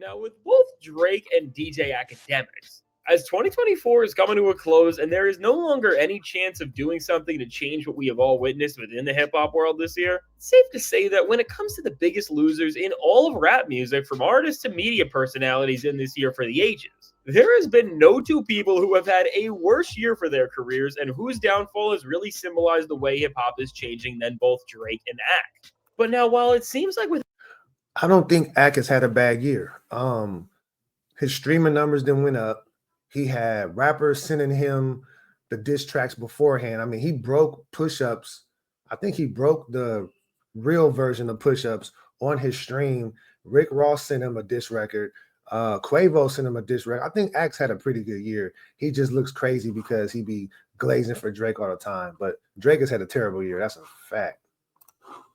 Now, with both Drake and DJ Akademiks, as 2024 is coming to a close and there is no longer any chance of doing something to change what we have all witnessed within the hip hop world this year, it's safe to say that when it comes to the biggest losers in all of rap music, from artists to media personalities in this year for the ages, there has been no two people who have had a worse year for their careers and whose downfall has really symbolized the way hip hop is changing than both Drake and Ak. But now, while it seems like with I don't think Ak has had a bad year. His streaming numbers didn't went up. He had rappers sending him the diss tracks beforehand. I mean, he broke push-ups. I think he broke the real version of push-ups on his stream. Rick Ross sent him a diss record. Quavo sent him a diss record. I think Axe had a pretty good year. He just looks crazy because he be glazing for Drake all the time. But Drake has had a terrible year. That's a fact.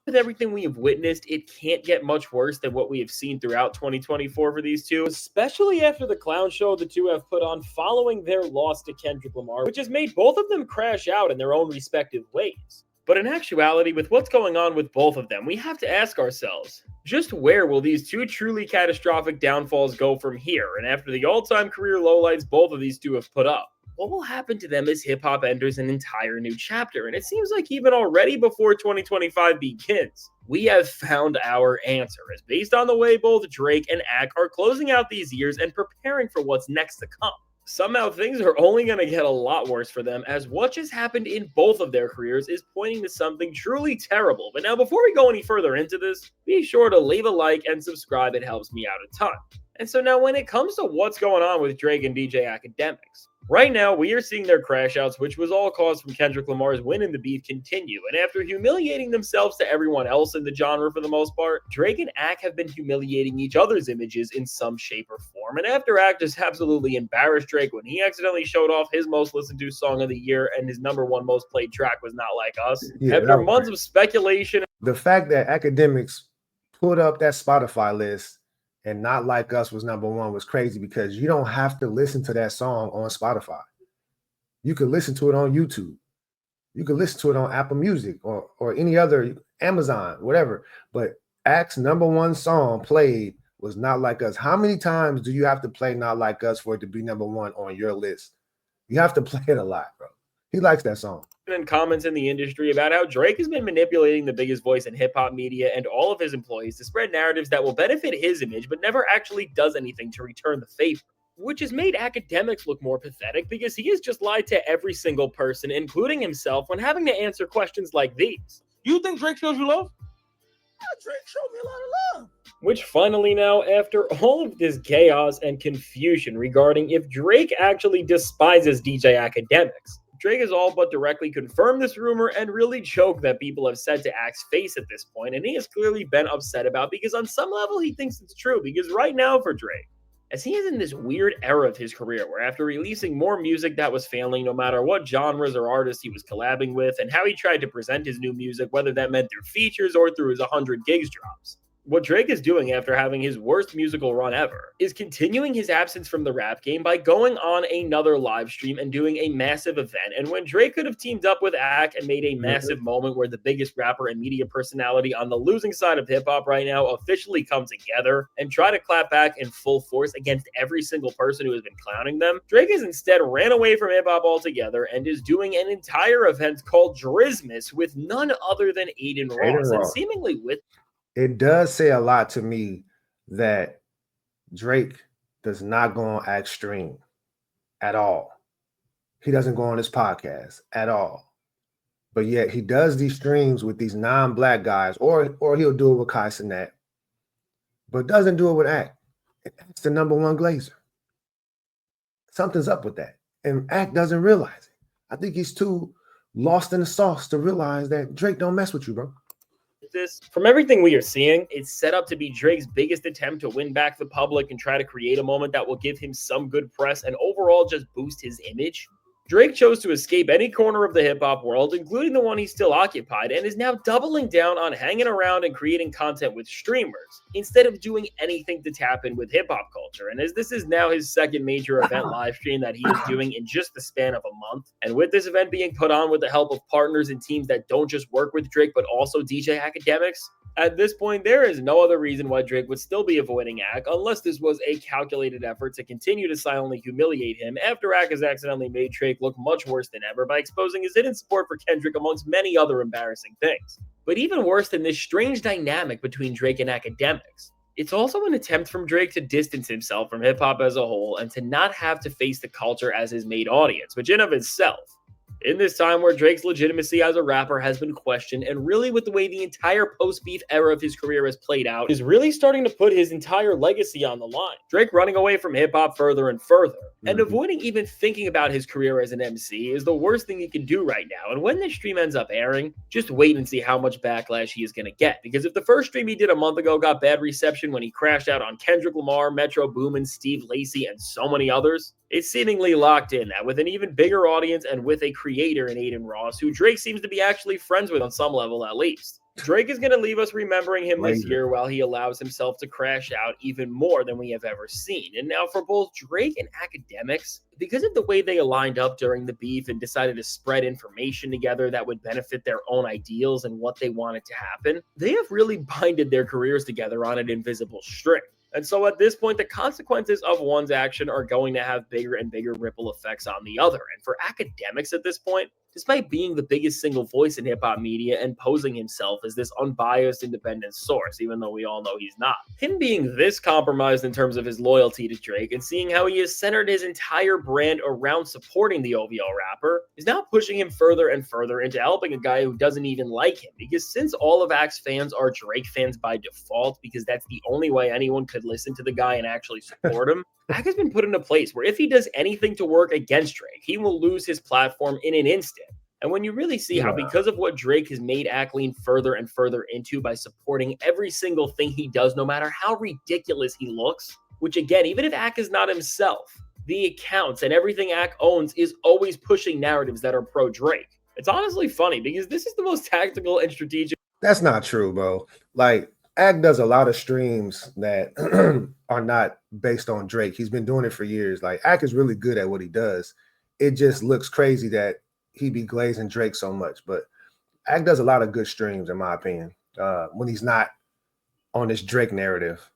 With everything we have witnessed, it can't get much worse than what we have seen throughout 2024 for these two, especially after the clown show the two have put on following their loss to Kendrick Lamar, which has made both of them crash out in their own respective ways. But in actuality, with what's going on with both of them, we have to ask ourselves, just where will these two truly catastrophic downfalls go from here, and after the all-time career lowlights both of these two have put up? What will happen to them as hip-hop enters an entire new chapter? And it seems like even already before 2025 begins, we have found our answer, as based on the way both Drake and Ak are closing out these years and preparing for what's next to come. Somehow things are only going to get a lot worse for them, as what just happened in both of their careers is pointing to something truly terrible. But now, before we go any further into this, be sure to leave a like and subscribe. It helps me out a ton. And so now, when it comes to what's going on with Drake and DJ Akademiks, right now, we are seeing their crash outs, which was all caused from Kendrick Lamar's win in the beef, continue. And after humiliating themselves to everyone else in the genre for the most part, Drake and Ak have been humiliating each other's images in some shape or form. And after Ak just absolutely embarrassed Drake when he accidentally showed off his most listened to song of the year and his #1 most played track was Not Like Us, after months of speculation. The fact that Akademiks put up that Spotify list and Not Like Us was #1 was crazy, because you don't have to listen to that song on Spotify. You could listen to it on YouTube. You could listen to it on Apple Music or any other, Amazon, whatever. But Ak's #1 song played was Not Like Us. How many times do you have to play Not Like Us for it to be #1 on your list? You have to play it a lot, bro. He likes that song. And comments in the industry about how Drake has been manipulating the biggest voice in hip-hop media and all of his employees to spread narratives that will benefit his image but never actually does anything to return the favor, which has made Akademiks look more pathetic because he has just lied to every single person, including himself, when having to answer questions like these. You think Drake shows you love? Yeah, Drake showed me a lot of love. Which finally now, after all of this chaos and confusion regarding if Drake actually despises DJ Akademiks, Drake has all but directly confirmed this rumor and really joked that people have said to Ak's face at this point, and he has clearly been upset about, because on some level he thinks it's true, because right now for Drake, as he is in this weird era of his career where after releasing more music that was failing no matter what genres or artists he was collabing with, and how he tried to present his new music, whether that meant through features or through his 100 gigs drops, what Drake is doing after having his worst musical run ever is continuing his absence from the rap game by going on another live stream and doing a massive event. And when Drake could have teamed up with Ak and made a massive moment where the biggest rapper and media personality on the losing side of hip-hop right now officially come together and try to clap back in full force against every single person who has been clowning them, Drake has instead ran away from hip-hop altogether and is doing an entire event called Drizmas with none other than Aiden Ross, and seemingly with... It does say a lot to me that Drake does not go on Ak's stream at all. He doesn't go on his podcast at all. But yet he does these streams with these non-black guys, or he'll do it with Kai Cenat, but doesn't do it with Ak. Ak's the #1 glazer. Something's up with that. And Ak doesn't realize it. I think he's too lost in the sauce to realize that Drake don't mess with you, bro. This, from everything we are seeing, it's set up to be Drake's biggest attempt to win back the public and try to create a moment that will give him some good press and overall just boost his image. Drake chose to escape any corner of the hip-hop world, including the one he still occupied, and is now doubling down on hanging around and creating content with streamers, instead of doing anything to tap in with hip-hop culture. And as this is now his second major event live stream that he is doing in just the span of a month, and with this event being put on with the help of partners and teams that don't just work with Drake, but also DJ Akademiks, At this point, there is no other reason why Drake would still be avoiding Ak unless this was a calculated effort to continue to silently humiliate him after Ak has accidentally made Drake look much worse than ever by exposing his hidden support for Kendrick amongst many other embarrassing things. But even worse than this strange dynamic between Drake and Akademiks, it's also an attempt from Drake to distance himself from hip-hop as a whole and to not have to face the culture as his main audience, which in of itself, in this time where Drake's legitimacy as a rapper has been questioned, and really with the way the entire post-beef era of his career has played out, is really starting to put his entire legacy on the line. Drake running away from hip-hop further and further, and avoiding even thinking about his career as an MC is the worst thing he can do right now. And when this stream ends up airing, just wait and see how much backlash he is going to get. Because if the first stream he did a month ago got bad reception when he crashed out on Kendrick Lamar, Metro Boomin, Steve Lacy, and so many others, it's seemingly locked in that with an even bigger audience and with a creator in Aiden Ross, who Drake seems to be actually friends with on some level at least, Drake is going to leave us remembering him this year while he allows himself to crash out even more than we have ever seen. And now for both Drake and Akademiks, because of the way they aligned up during the beef and decided to spread information together that would benefit their own ideals and what they wanted to happen, they have really binded their careers together on an invisible string. And so at this point, the consequences of one's action are going to have bigger and bigger ripple effects on the other. And for Akademiks at this point, despite being the biggest single voice in hip-hop media and posing himself as this unbiased independent source, even though we all know he's not, him being this compromised in terms of his loyalty to Drake and seeing how he has centered his entire brand around supporting the OVO rapper is now pushing him further and further into helping a guy who doesn't even like him. Because since all of Ak's fans are Drake fans by default, because that's the only way anyone could listen to the guy and actually support him, Ak has been put in a place where if he does anything to work against Drake, he will lose his platform in an instant. And when you really see how because of what Drake has made Ak lean further and further into by supporting every single thing he does, no matter how ridiculous he looks, which again, even if Ak is not himself, the accounts and everything Ak owns is always pushing narratives that are pro-Drake. It's honestly funny because this is the most tactical and strategic. That's not true, bro. Like, Ak does a lot of streams that are not based on Drake. He's been doing it for years. Like, Ak is really good at what he does. It just looks crazy that he be glazing Drake so much. But Ak does a lot of good streams, in my opinion, when he's not on this Drake narrative.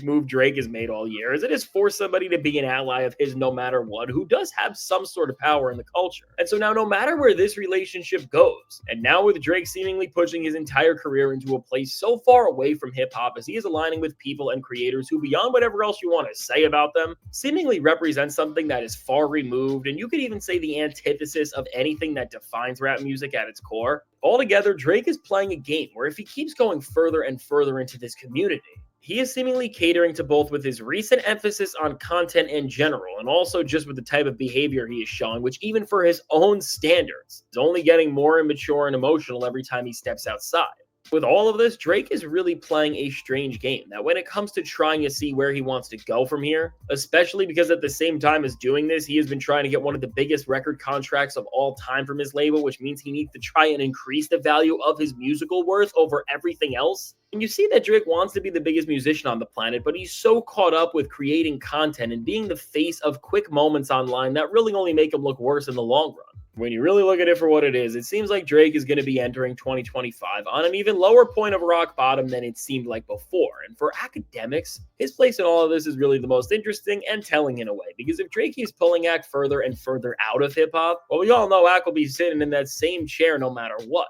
Move Drake has made all year, as it has forced somebody to be an ally of his no matter what, who does have some sort of power in the culture. And so now no matter where this relationship goes, and now with Drake seemingly pushing his entire career into a place so far away from hip-hop as he is aligning with people and creators who, beyond whatever else you want to say about them, seemingly represent something that is far removed, and you could even say the antithesis of anything that defines rap music at its core. Altogether, Drake is playing a game where if he keeps going further and further into this community, he is seemingly catering to both with his recent emphasis on content in general and also just with the type of behavior he is showing, which even for his own standards is only getting more immature and emotional every time he steps outside. With all of this, Drake is really playing a strange game that when it comes to trying to see where he wants to go from here, especially because at the same time as doing this, he has been trying to get one of the biggest record contracts of all time from his label, which means he needs to try and increase the value of his musical worth over everything else. And you see that Drake wants to be the biggest musician on the planet, but he's so caught up with creating content and being the face of quick moments online that really only make him look worse in the long run. When you really look at it for what it is, it seems like Drake is going to be entering 2025 on an even lower point of rock bottom than it seemed like before. And for Akademiks, his place in all of this is really the most interesting and telling in a way. Because if Drake keeps pulling Ak further and further out of hip-hop, well, we all know Ak will be sitting in that same chair no matter what.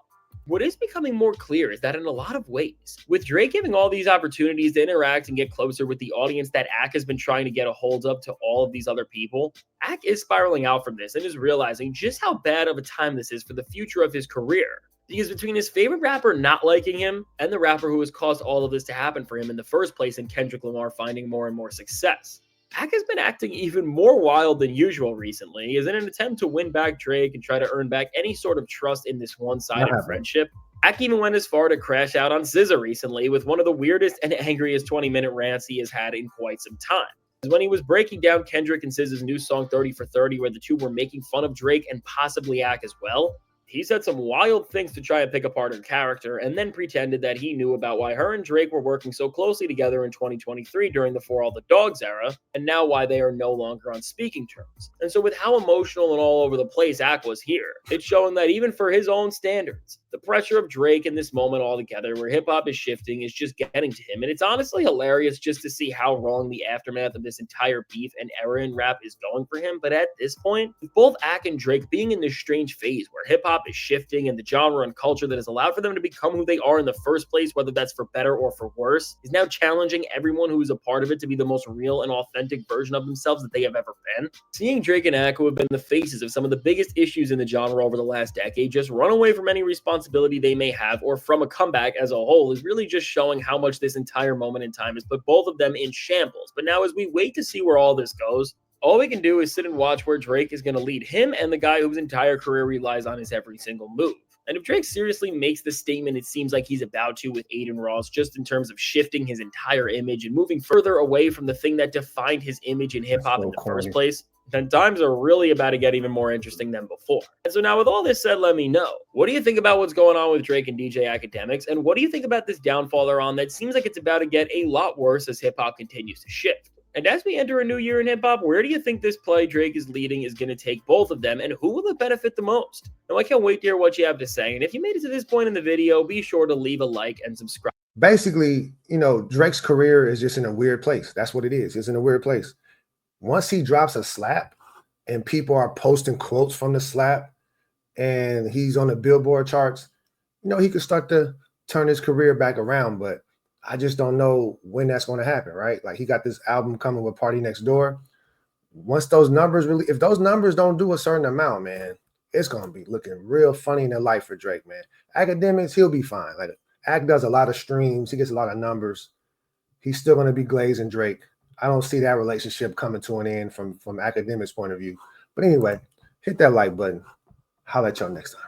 What is becoming more clear is that in a lot of ways, with Drake giving all these opportunities to interact and get closer with the audience that Ak has been trying to get a hold of to all of these other people, Ak is spiraling out from this and is realizing just how bad of a time this is for the future of his career. Because between his favorite rapper not liking him and the rapper who has caused all of this to happen for him in the first place in Kendrick Lamar finding more and more success, Ak has been acting even more wild than usual recently, as in an attempt to win back Drake and try to earn back any sort of trust in this one-sided friendship. Ak even went as far to crash out on SZA recently with one of the weirdest and angriest 20-minute rants he has had in quite some time. When he was breaking down Kendrick and SZA's new song 30 for 30, where the two were making fun of Drake and possibly Ak as well, He said some wild things to try and pick apart her character, and then pretended that he knew about why her and Drake were working so closely together in 2023 during the For All the Dogs era, and now why they are no longer on speaking terms. And so with how emotional and all over the place Ak was here, it's showing that even for his own standards, the pressure of Drake in this moment altogether where hip-hop is shifting is just getting to him. And it's honestly hilarious just to see how wrong the aftermath of this entire beef and era in rap is going for him. But at this point, with both Ak and Drake being in this strange phase where hip-hop is shifting and the genre and culture that has allowed for them to become who they are in the first place, whether that's for better or for worse, is now challenging everyone who is a part of it to be the most real and authentic version of themselves that they have ever been. Seeing Drake and Ak, who have been the faces of some of the biggest issues in the genre over the last decade, just run away from any responsibility they may have or from a comeback as a whole is really just showing how much this entire moment in time has put both of them in shambles. But now as we wait to see where all this goes, all we can do is sit and watch where Drake is going to lead him and the guy whose entire career relies on his every single move. And if Drake seriously makes the statement it seems like he's about to with Adin Ross, just in terms of shifting his entire image and moving further away from the thing that defined his image in hip-hop in the first place, then times are really about to get even more interesting than before. And so now with all this said, let me know, what do you think about what's going on with Drake and DJ Akademiks? And what do you think about this downfall they're on that seems like it's about to get a lot worse as hip-hop continues to shift? And as we enter a new year in hip-hop, where do you think this play Drake is leading is going to take both of them, and who will it benefit the most? Now, I can't wait to hear what you have to say, and if you made it to this point in the video, be sure to leave a like and subscribe. Basically, you know, Drake's career is just in a weird place. That's what it is. It's in a weird place. Once he drops a slap and people are posting quotes from the slap and he's on the Billboard charts, you know, he could start to turn his career back around, but I just don't know when that's going to happen, right? Like, he got this album coming with Party Next Door. Once those numbers really, if those numbers don't do a certain amount, man, it's going to be looking real funny in the light for Drake, man. Akademiks, he'll be fine. Like, Ak does a lot of streams. He gets a lot of numbers. He's still going to be glazing Drake. I don't see that relationship coming to an end from Akademiks' point of view. But anyway, hit that like button. Holla at y'all next time.